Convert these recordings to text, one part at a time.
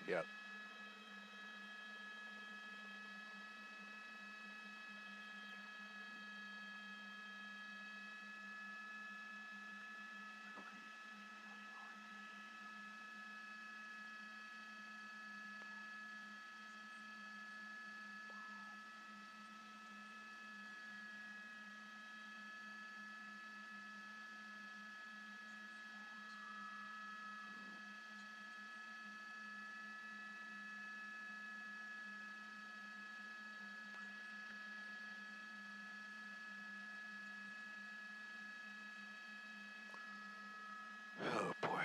Yep. Oh boy.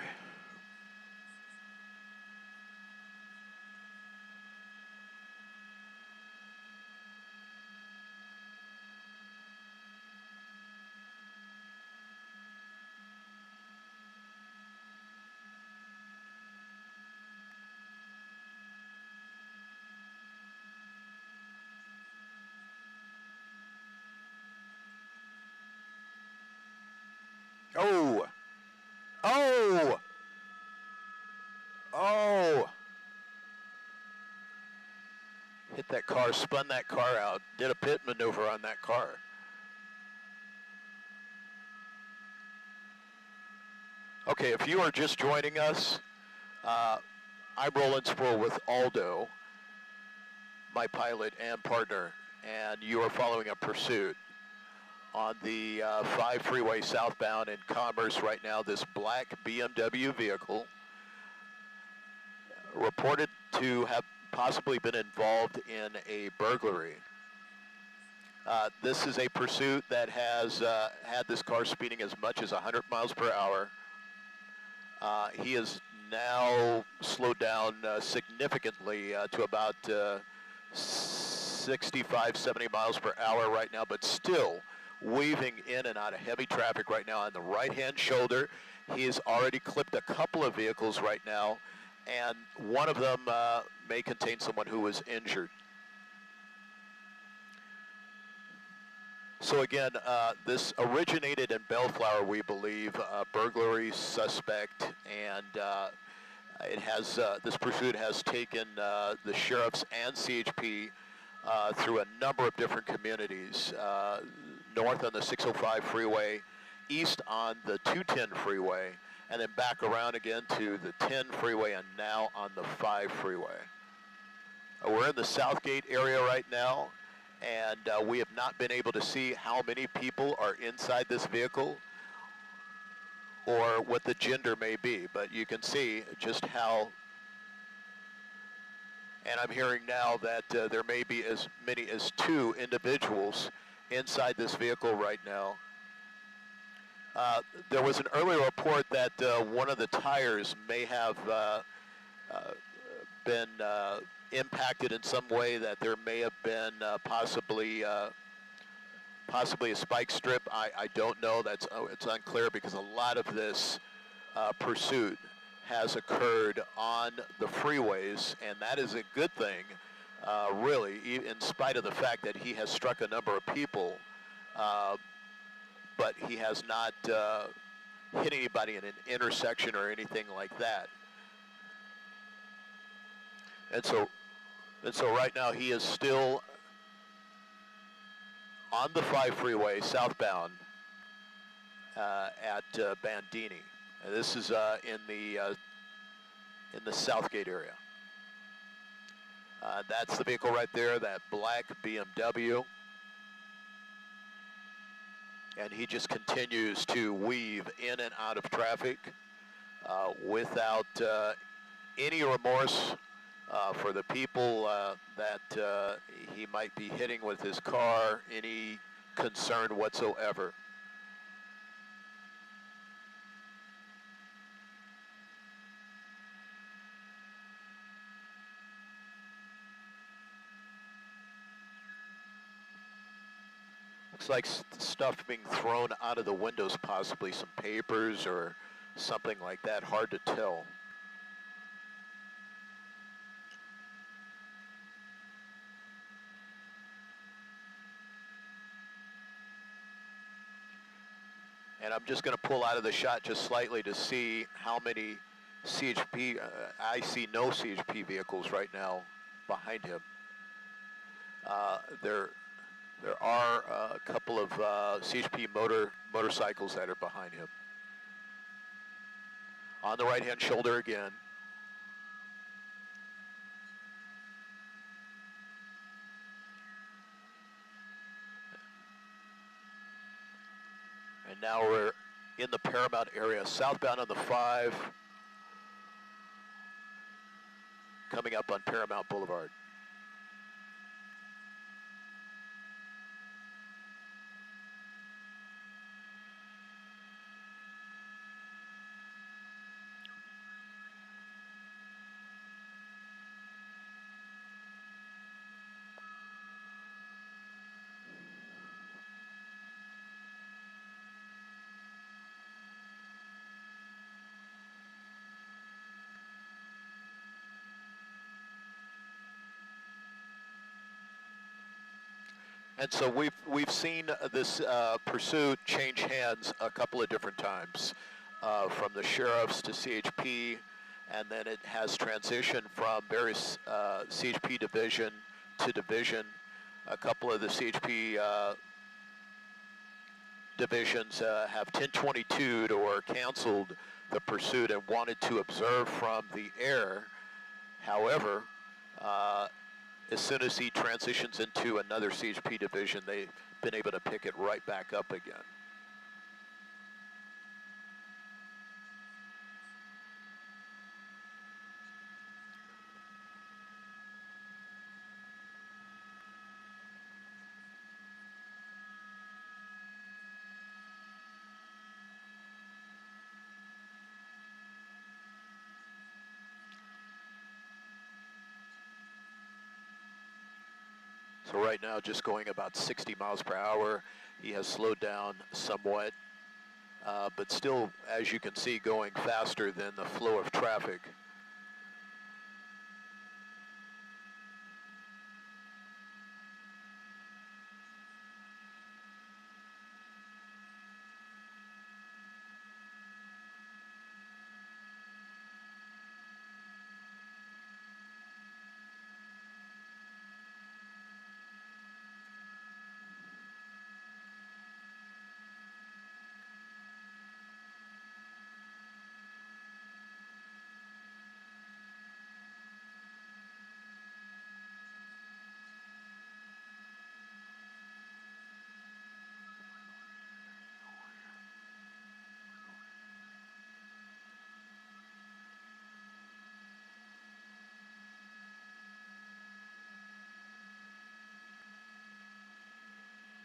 Oh! Oh! Oh! Hit that car, spun that car out, did a pit maneuver on that car. Okay, if you are just joining us, I'm Roland Sproul with Aldo, my pilot and partner, and you are following a pursuit on the 5 freeway southbound in Commerce right now. This black BMW vehicle reported to have possibly been involved in a burglary. This is a pursuit that has had this car speeding as much as 100 miles per hour. He is now slowed down significantly to about 65, 70 miles per hour right now, but still weaving in and out of heavy traffic right now on the right-hand shoulder. He has already clipped a couple of vehicles right now, and one of them may contain someone who was injured. So again, this originated in Bellflower, we believe, burglary suspect, and it has this pursuit has taken the sheriffs and CHP through a number of different communities, north on the 605 freeway, east on the 210 freeway, and then back around again to the 10 freeway, and now on the 5 freeway. We're in the Southgate area right now, and we have not been able to see how many people are inside this vehicle or what the gender may be, but you can see just how, and I'm hearing now that there may be as many as 2 individuals inside this vehicle right now. There was an earlier report that one of the tires may have been impacted in some way, that there may have been possibly a spike strip. I don't know. It's unclear, because a lot of this pursuit has occurred on the freeways, and that is a good thing, really, in spite of the fact that he has struck a number of people, but he has not hit anybody in an intersection or anything like that. And so right now he is still on the 5 freeway southbound at Bandini. And this is in the Southgate area. That's the vehicle right there, that black BMW. And he just continues to weave in and out of traffic without any remorse for the people that he might be hitting with his car, any concern whatsoever. Looks like stuff being thrown out of the windows, possibly some papers or something like that. Hard to tell. And I'm just going to pull out of the shot just slightly to see how many CHP, I see no CHP vehicles right now behind him. There are a couple of CHP motorcycles that are behind him. On the right-hand shoulder again. And now we're in the Paramount area, southbound on the 5, coming up on Paramount Boulevard. And so we've seen this pursuit change hands a couple of different times, from the sheriffs to CHP, and then it has transitioned from various CHP division to division. A couple of the CHP divisions have 1022'd or canceled the pursuit and wanted to observe from the air. However, as soon as he transitions into another CHP division, they've been able to pick it right back up again. So right now, just going about 60 miles per hour. He has slowed down somewhat, but still, as you can see, going faster than the flow of traffic.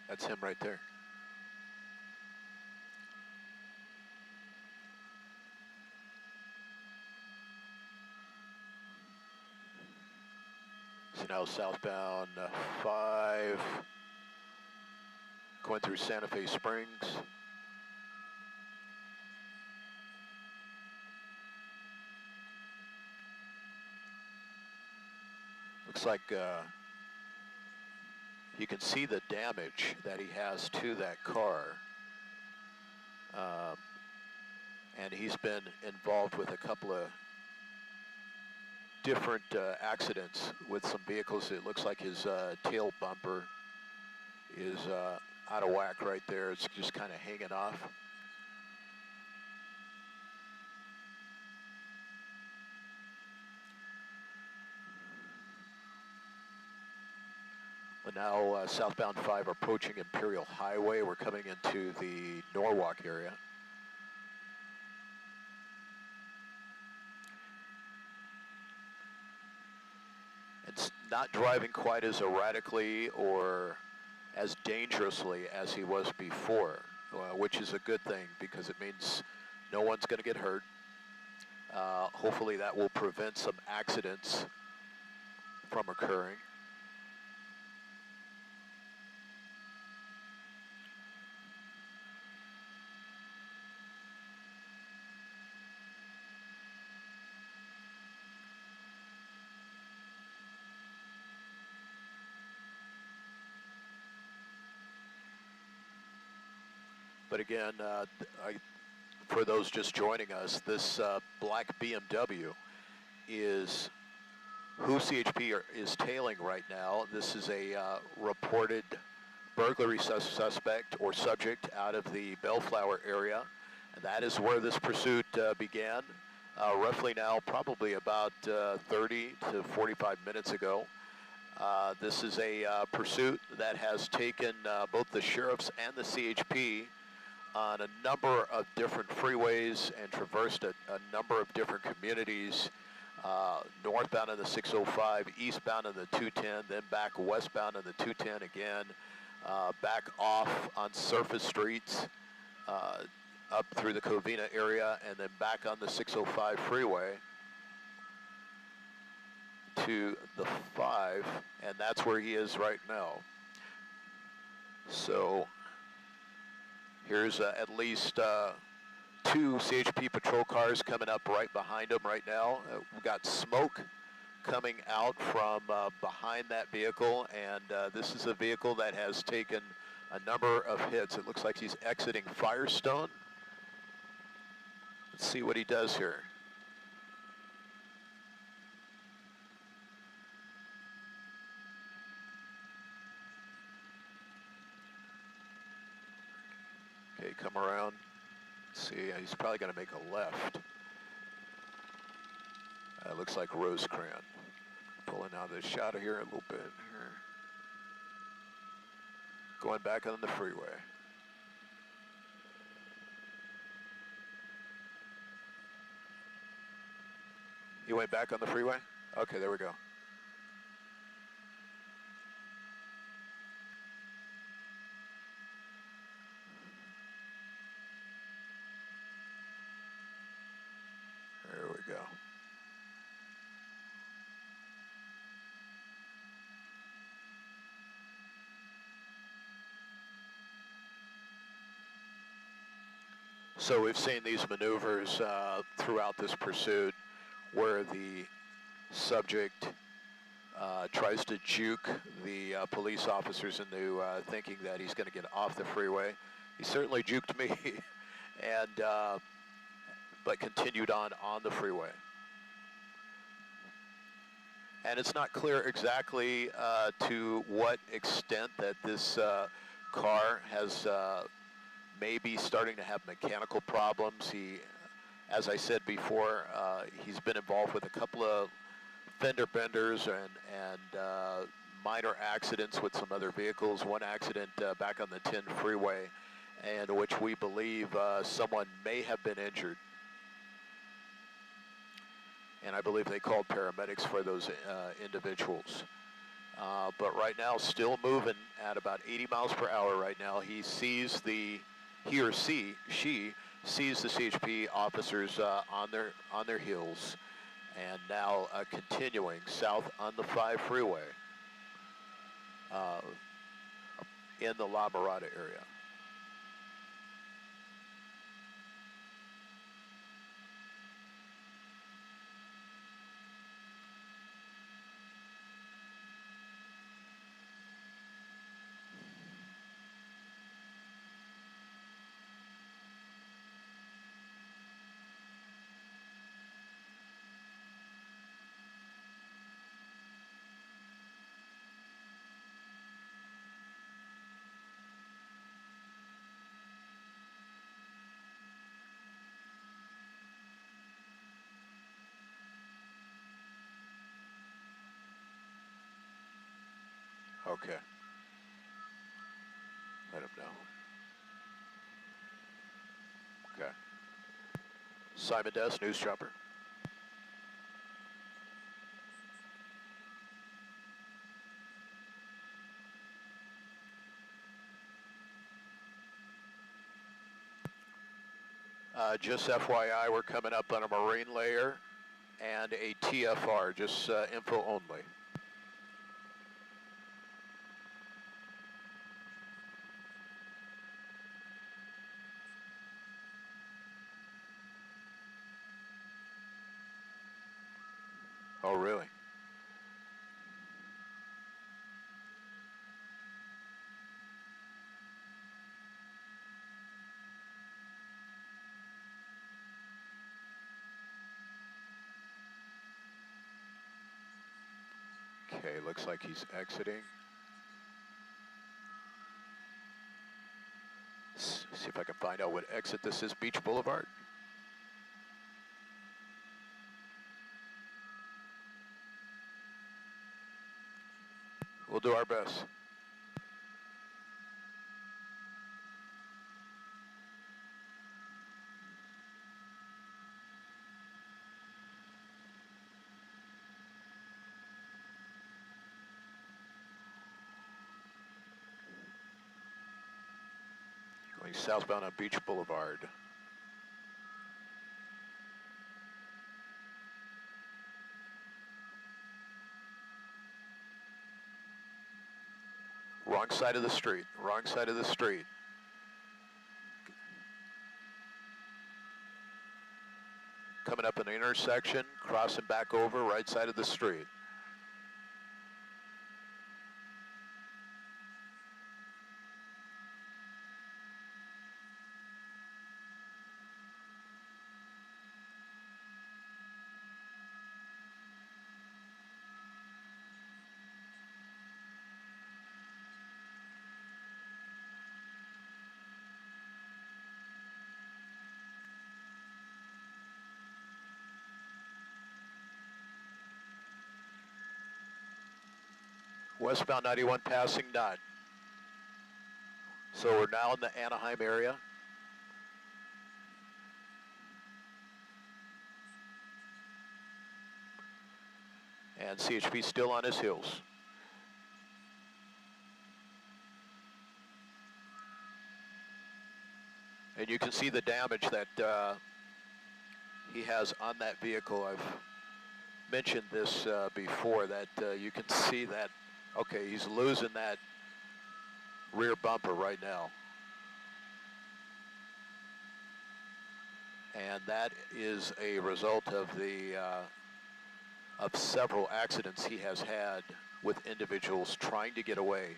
That's him right there. So now southbound 5, going through Santa Fe Springs. Looks like you can see the damage that he has to that car. And he's been involved with a couple of different accidents with some vehicles. It looks like his tail bumper is out of whack right there. It's just kind of hanging off. But now southbound 5 approaching Imperial Highway. We're coming into the Norwalk area. It's not driving quite as erratically or as dangerously as he was before, which is a good thing because it means no one's going to get hurt. Hopefully that will prevent some accidents from occurring. But again, for those just joining us, this black BMW is who CHP is tailing right now. This is a reported burglary suspect or subject out of the Bellflower area. And that is where this pursuit began, roughly now probably about 30 to 45 minutes ago. This is a pursuit that has taken both the sheriffs and the CHP on a number of different freeways and traversed a number of different communities, northbound on the 605, eastbound on the 210, then back westbound on the 210 again, back off on surface streets, up through the Covina area, and then back on the 605 freeway to the 5, and that's where he is right now. So here's at least 2 CHP patrol cars coming up right behind him right now. We've got smoke coming out from behind that vehicle, and this is a vehicle that has taken a number of hits. It looks like he's exiting Firestone. Let's see what he does here. Okay, come around. Let's see, he's probably going to make a left. Looks like Rosecrans. Pulling out of the shot here a little bit. Here. Going back on the freeway. He went back on the freeway? Okay, there we go. There we go. So we've seen these maneuvers throughout this pursuit where the subject tries to juke the police officers into thinking that he's going to get off the freeway. He certainly juked me, and but continued on the freeway. And it's not clear exactly to what extent that this car has maybe starting to have mechanical problems. He, as I said before, he's been involved with a couple of fender benders and minor accidents with some other vehicles. One accident back on the 10 freeway, and which we believe someone may have been injured. And I believe they called paramedics for those individuals. But right now, still moving at about 80 miles per hour right now. She sees the CHP officers on their heels, and now continuing south on the 5 freeway in the La Mirada area. Okay. Let him know. Okay. Simon Dess, News Chopper. Just FYI, we're coming up on a marine layer and a TFR, just info only. Oh, really? looks like he's exiting. See if I can find out what exit this is, Beach Boulevard. We'll do our best. Going southbound on Beach Boulevard. Wrong side of the street, wrong side of the street. Coming up an intersection, crossing back over, right side of the street. Westbound 91 passing none. So we're now in the Anaheim area. And CHP still on his heels. And you can see the damage that he has on that vehicle. I've mentioned this before, that you can see that, okay, he's losing that rear bumper right now. And that is a result of of several accidents he has had with individuals trying to get away.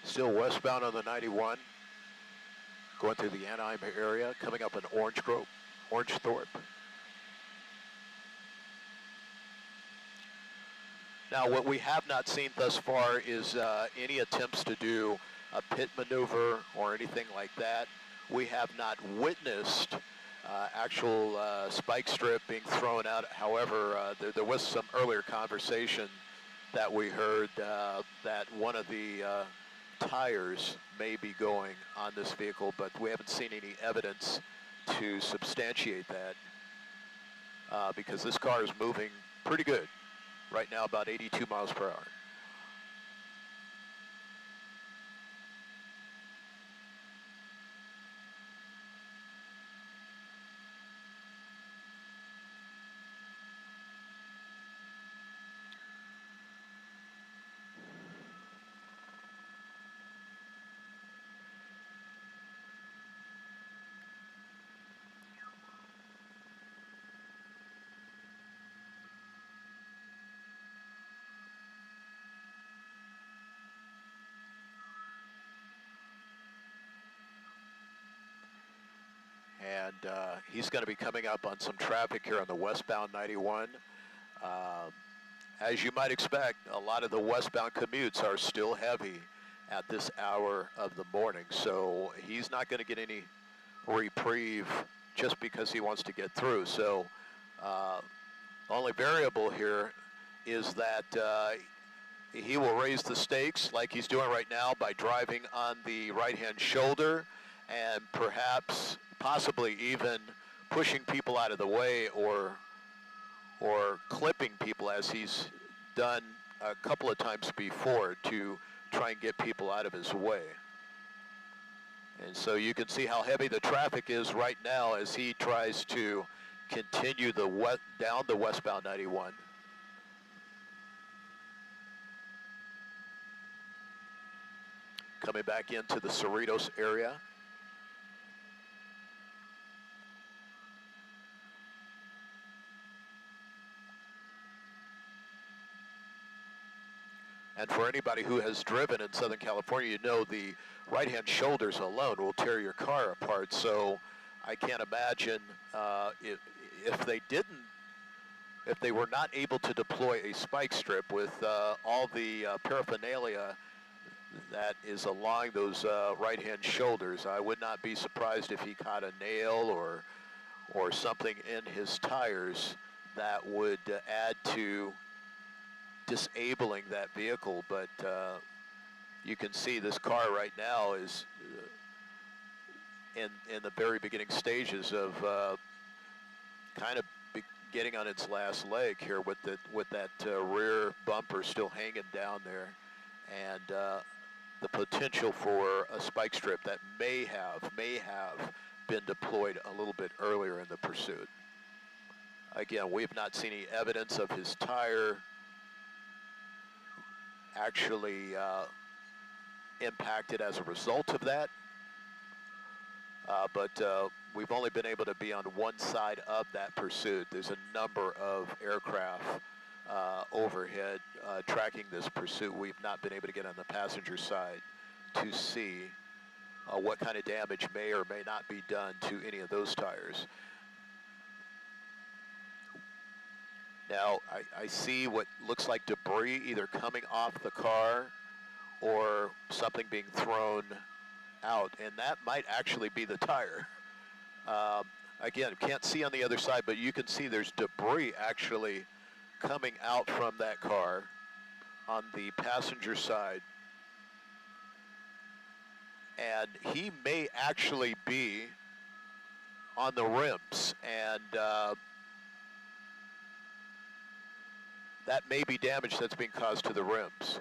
Still westbound on the 91, going through the Anaheim area, coming up in Orange Grove, Orange Thorpe. Now, what we have not seen thus far is any attempts to do a pit maneuver or anything like that. We have not witnessed actual spike strip being thrown out. However, there was some earlier conversation that we heard that one of the tires may be going on this vehicle, but we haven't seen any evidence to substantiate that because this car is moving pretty good right now, about 82 miles per hour. And he's going to be coming up on some traffic here on the westbound 91. As you might expect, a lot of the westbound commutes are still heavy at this hour of the morning, so he's not going to get any reprieve just because he wants to get through. So the only variable here is that he will raise the stakes like he's doing right now by driving on the right-hand shoulder and perhaps possibly even pushing people out of the way or clipping people, as he's done a couple of times before, to try and get people out of his way. And so you can see how heavy the traffic is right now as he tries to continue down the westbound 91. coming back into the Cerritos area. And for anybody who has driven in Southern California, you know the right-hand shoulders alone will tear your car apart. So I can't imagine if they were not able to deploy a spike strip with all the paraphernalia that is along those right-hand shoulders. I would not be surprised if he caught a nail or something in his tires that would add to disabling that vehicle. But you can see this car right now is in the very beginning stages of kind of getting on its last leg here with that rear bumper still hanging down there, and the potential for a spike strip that may have been deployed a little bit earlier in the pursuit. Again, we have not seen any evidence of his tire actually impacted as a result of that, but we've only been able to be on one side of that pursuit. There's a number of aircraft overhead tracking this pursuit. We've not been able to get on the passenger side to see what kind of damage may or may not be done to any of those tires. Now, I see what looks like debris either coming off the car or something being thrown out, and that might actually be the tire. Again, can't see on the other side, but you can see there's debris actually coming out from that car on the passenger side. And he may actually be on the rims, and that may be damage that's being caused to the rims.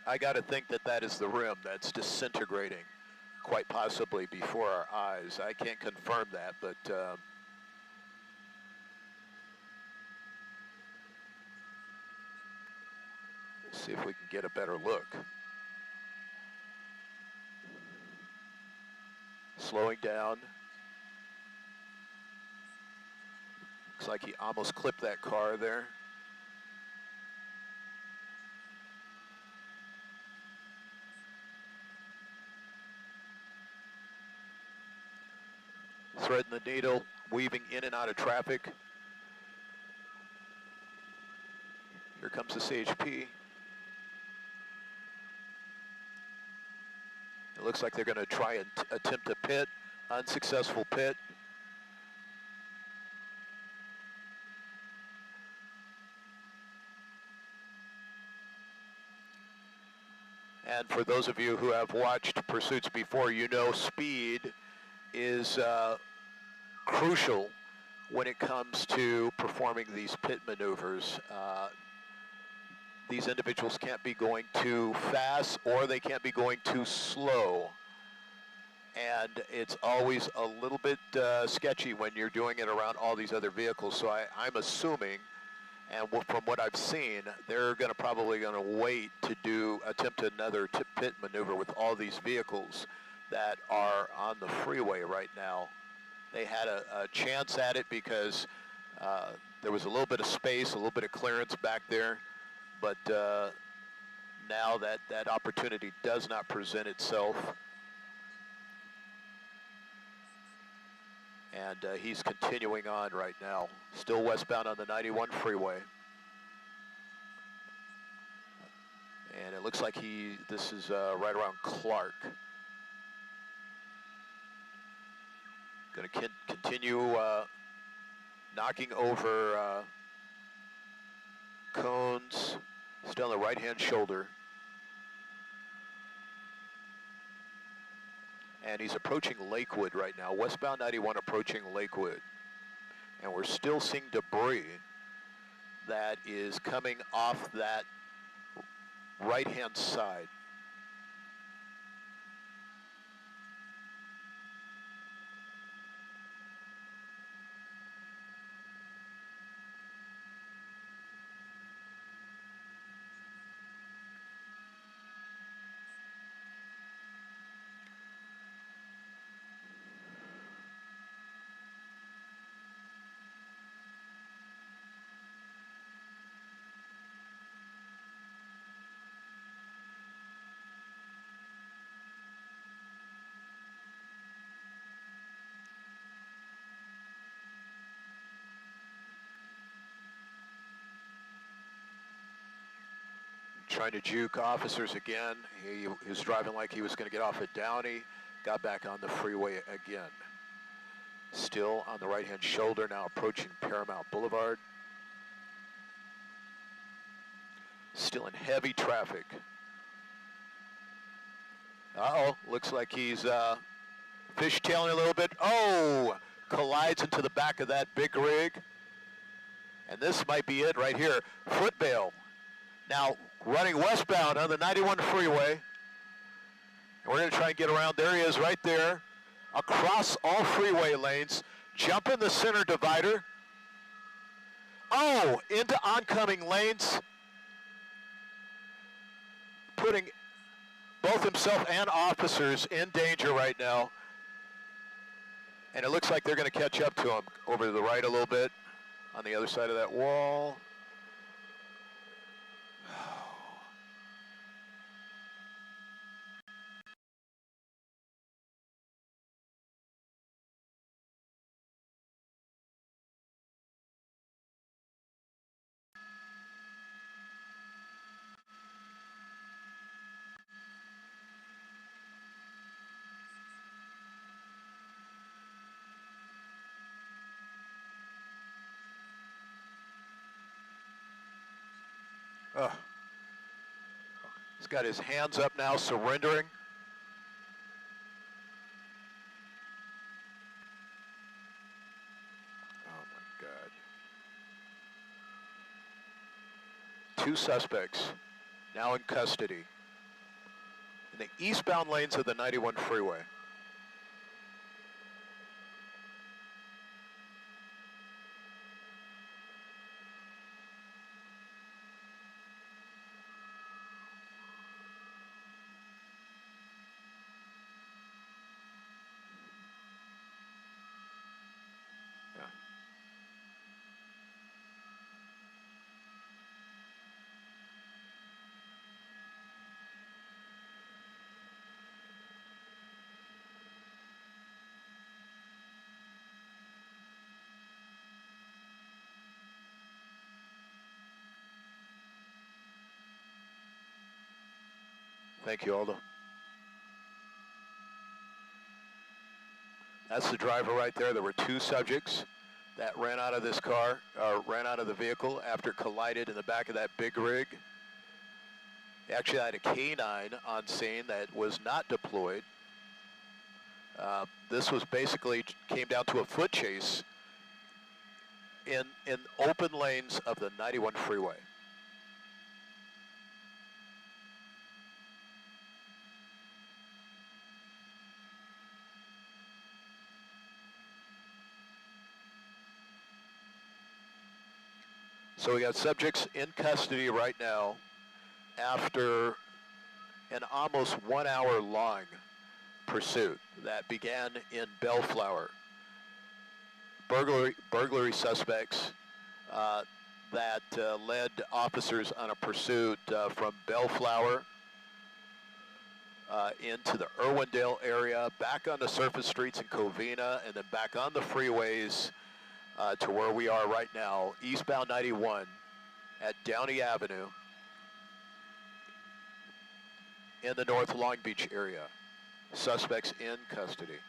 I got to think that that is the rim that's disintegrating, quite possibly before our eyes. I can't confirm that, but let's see if we can get a better look. Slowing down. Looks like he almost clipped that car there. Threading the needle, weaving in and out of traffic. Here comes the CHP. It looks like they're going to try and attempt a pit, unsuccessful pit. And for those of you who have watched pursuits before, you know speed is crucial when it comes to performing these pit maneuvers. These individuals can't be going too fast or they can't be going too slow. And it's always a little bit sketchy when you're doing it around all these other vehicles. So I'm assuming, and from what I've seen, they're probably going to wait to attempt another pit maneuver with all these vehicles that are on the freeway right now. They had a chance at it because there was a little bit of space, a little bit of clearance back there. But now that opportunity does not present itself. And he's continuing on right now, still westbound on the 91 freeway. And it looks like this is right around Clark. Going to continue knocking over cones, still on the right-hand shoulder. And he's approaching Lakewood right now, westbound 91 approaching Lakewood. And we're still seeing debris that is coming off that right-hand side. trying to juke officers again. He was driving like he was going to get off at Downey, got back on the freeway again. Still on the right-hand shoulder, now approaching Paramount Boulevard. Still in heavy traffic. Uh-oh, looks like he's fishtailing a little bit. Oh, collides into the back of that big rig. And this might be it right here. Foot bail. Now running westbound on the 91 freeway. And we're going to try and get around. There he is right there. Across all freeway lanes. Jump in the center divider. Oh, into oncoming lanes. Putting both himself and officers in danger right now. And it looks like they're going to catch up to him over to the right a little bit on the other side of that wall. He's got his hands up now, surrendering. Oh my God. Two suspects now in custody in the eastbound lanes of the 91 freeway. Thank you, Aldo. That's the driver right there. There were two subjects that ran out of this car, ran out of the vehicle after it collided in the back of that big rig. They actually had a canine on scene that was not deployed. This was basically came down to a foot chase in open lanes of the 91 freeway. So we got subjects in custody right now after an almost 1 hour long pursuit that began in Bellflower. Burglary suspects that led officers on a pursuit from Bellflower into the Irwindale area, back on the surface streets in Covina, and then back on the freeways to where we are right now, eastbound 91 at Downey Avenue in the North Long Beach area. Suspects in custody.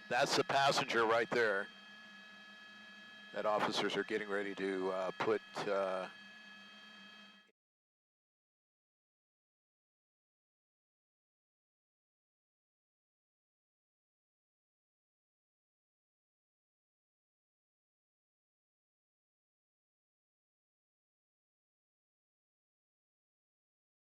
That's the passenger right there that officers are getting ready to put